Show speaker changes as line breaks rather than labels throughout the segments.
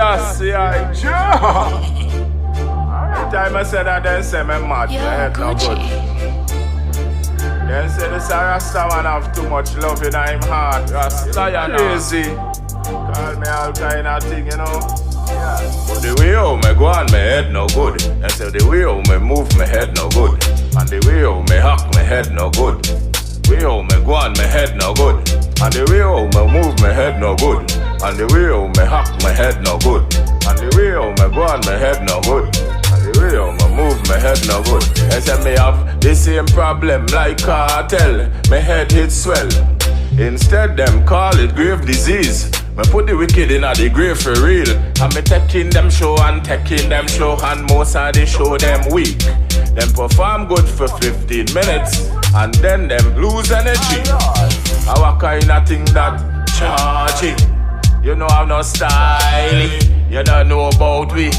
Selassie, I time I said that, then say me mad, my head no good. Then say this Rasta man have too much love in him heart. Ras Lion crazy. Call me all kind of thing, you know. But the way how me go on, my head no good. Then say the way how me move, my head no good. And the way how me hack, my head no good. Way how me go on, my head no good. And the way how me move, my head no good. And the way how me hack, my head no good. And the way how me go on, my head no good. And the way how me move, my head no good. They say me have the same problem like cartel. My head hit swell. Instead them call it grave disease. Me put the wicked in the grave for real. And me taking them show and taking them show. And most of the show them weak. Them perform good for 15 minutes. And then them lose energy. Our kind of thing that charging. You know I'm not style. You don't know about we.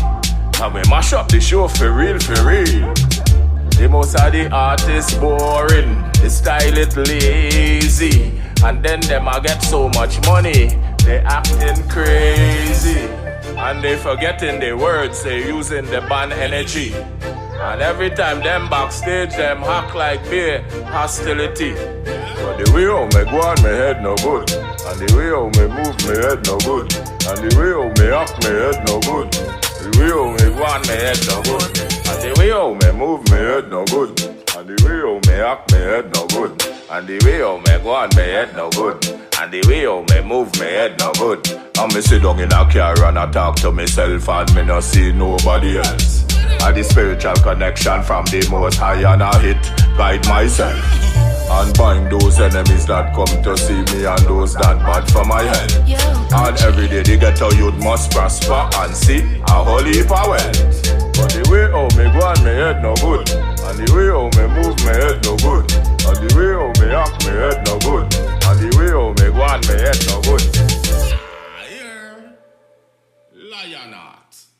And we mash up the show for real, for real. The most of the artists boring. The style it lazy. And then them a get so much money. They acting crazy. And they forgetting the words. They using the band energy. And every time them backstage, them hack like beer, hostility. But the way how me go on, my head no good. And the way how me move, my head no good. And the way how me act, my head no good. The way how me go on, my head no good. And the way how me move, my head no good. And the way how me act, my head no good. And the way how me go on, my head no good. And the way how me move, my head no good. And me sit down in a car and I talk to myself and me no see nobody else. And the spiritual connection from the most high and I hit guide myself. And bind those enemies that come to see me and those that bad for my head. And every day the ghetto youth must prosper and see a whole heap of wealth. But the way how me go on, my head no good. And the way how me move, my head no good. And the way how me act, my head no good. And the way how me go on, my head no good.
Lion Heart.